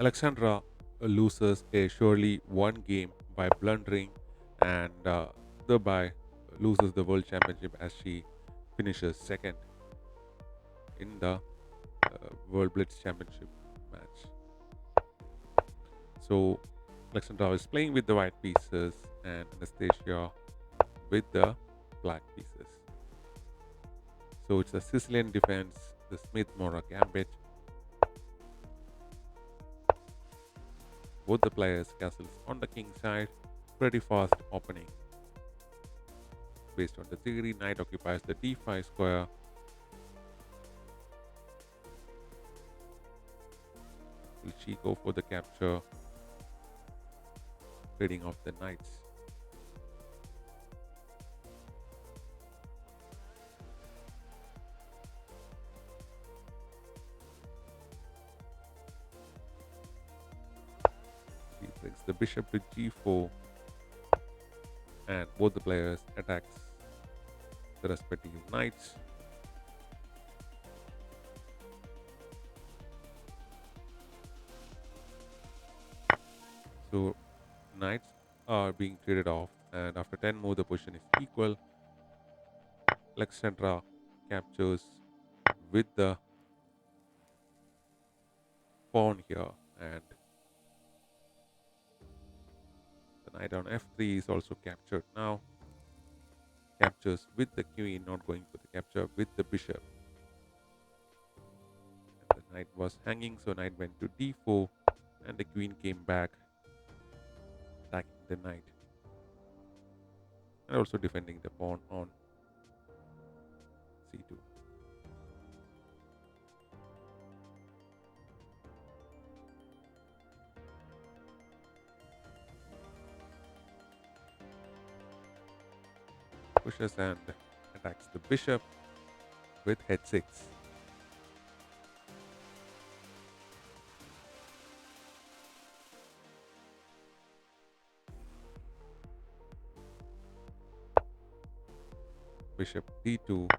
Alexandra loses a surely one game by blundering and thereby loses the world championship as she finishes second in the World Blitz Championship match. So Alexandra is playing with the white pieces and Anastasia with the black pieces. So it's a Sicilian defense, the Smith Mora gambit. Both the players castles on the king side, pretty fast opening. Based on the theory, knight occupies the d5 square. Will she go for the capture? Trading off the knights. She brings the bishop to g4 and both the players attacks the respective knights. So knights are being traded off and after 10 moves the position is equal. Alexandra captures with the pawn here and the knight on f3 is also captured now. Captures with the queen, not going for the capture with the bishop. And the knight was hanging, so knight went to d4 and the queen came back attacking the knight and also defending the pawn on c2. Pushes and attacks the bishop with h6. Bishop d2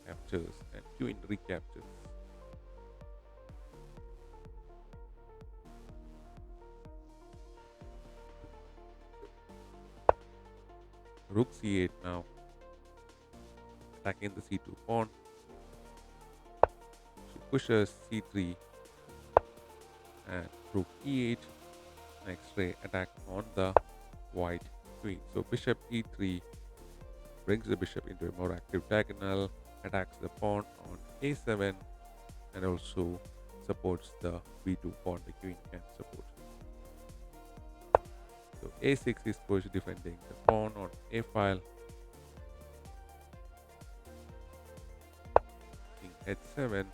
captures and queen recaptures. Rook c8 now, attacking the c2 pawn. She pushes c3 and rook e8. Next ray attack on the white queen. So bishop e3 brings the bishop into a more active diagonal, attacks the pawn on a7 and also supports the b2 pawn the queen can support. So a6 is pushed defending the pawn on a file. King h7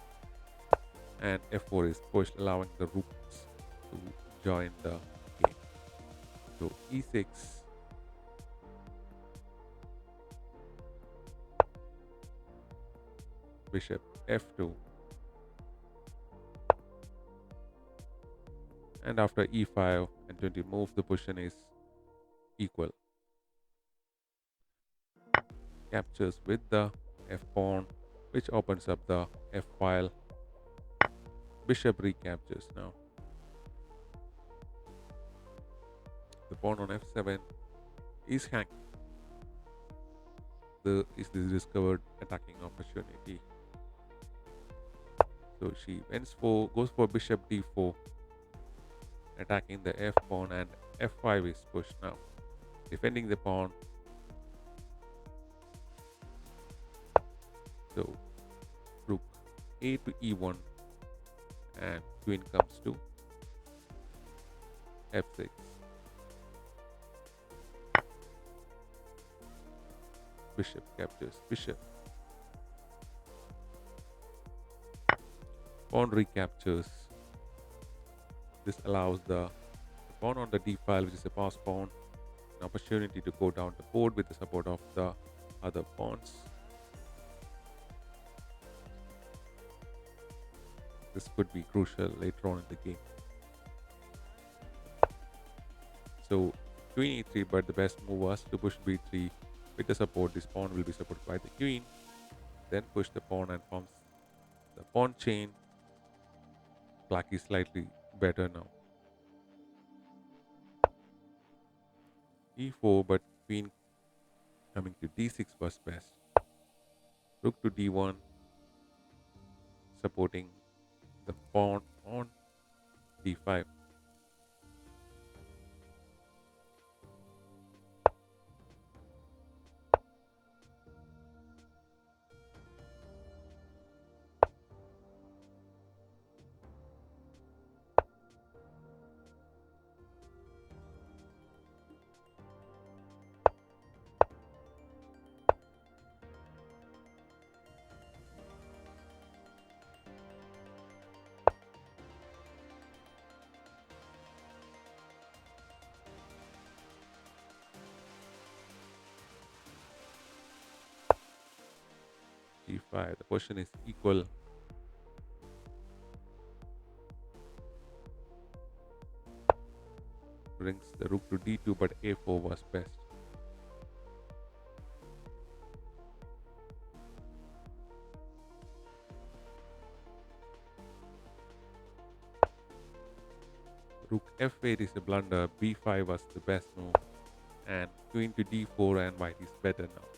and f4 is pushed, allowing the rooks to join the game. So e6, bishop f2, and after e5 and 20 moves the position is equal. Captures with the f pawn, which opens up the f file. Bishop recaptures now. The pawn on f7 is hanging. Is this discovered attacking opportunity? So she goes for bishop d4, attacking the f pawn, and f5 is pushed now, defending the pawn. So rook a to e1 and queen comes to f6. Bishop captures bishop. Pawn recaptures. This allows the pawn on the d file, which is a pass pawn, an opportunity to go down the board with the support of the other pawns. This could be crucial later on in the game. So queen e3, but the best move was to push b3 with the support. This pawn will be supported by the queen. Then push the pawn and forms the pawn chain. black is slightly better now. E4, but queen coming to d6 was best. Rook to d1, supporting the pawn on d5. G5. The position is equal. Brings the rook to d2, but a4 was best. Rook f8 is a blunder. b5 was the best move, and queen to d4, and white is better now.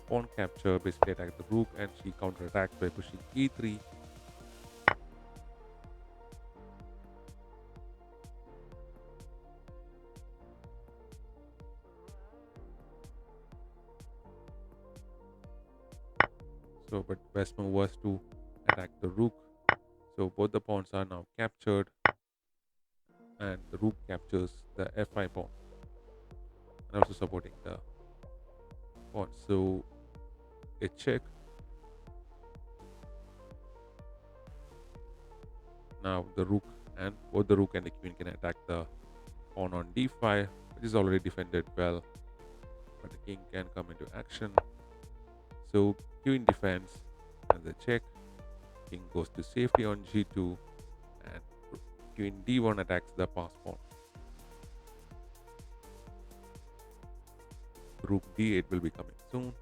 Pawn capture basically attacked the rook, and she counterattacked by pushing e3. So, but best move was to attack the rook. So both the pawns are now captured, and the rook captures the f5 pawn, and also supporting the pawn. So a check. Now the rook and both the rook and the queen can attack the pawn on d5, which is already defended well, but the king can come into action. So queen defends and the check. King goes to safety on g2, and queen d1 attacks the pass pawn. Rook d8 will be coming soon.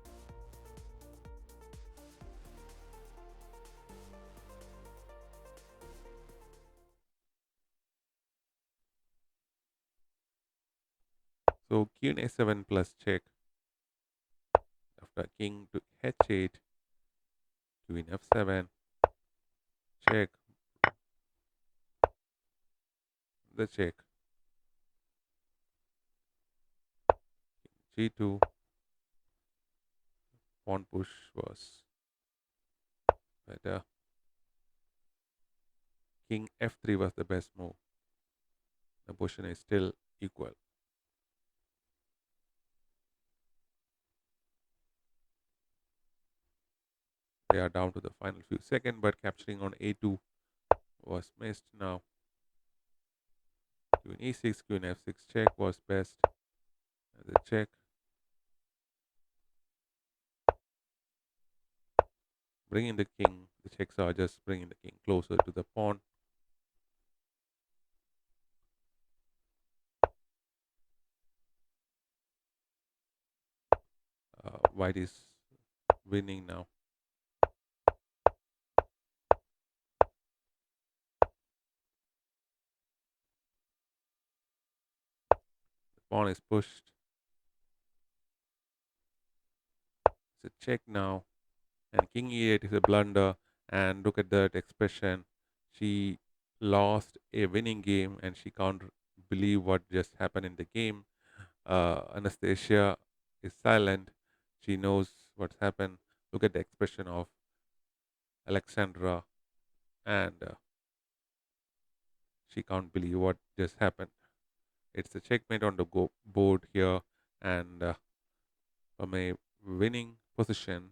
So queen a7 plus check. After king to h8, queen f7, check, the check, g2, pawn push was better. King f3 was the best move. The position is still equal. They are down to the final few seconds, but capturing on a2 was missed now. Queen e6, queen f6 check was best. And the check. Bringing the king, the checks are just bringing the king closer to the pawn. White is winning now. The pawn is pushed. It's a check now. And king e8 is a blunder. And look at that expression. She lost a winning game, and she can't believe what just happened in the game. Anastasia is silent. She knows what's happened. Look at the expression of Alexandra, and she can't believe what just happened. It's a checkmate on the board here, and from a winning position,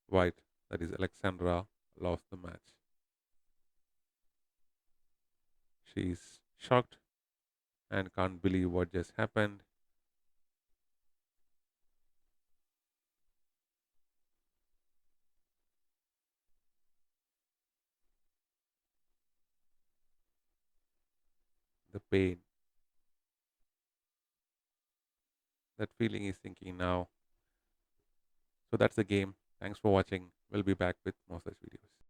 white, that is Alexandra, lost the match. She's shocked and can't believe what just happened. The pain, that feeling is thinking now. So that's the game. Thanks for watching. We'll be back with more such videos.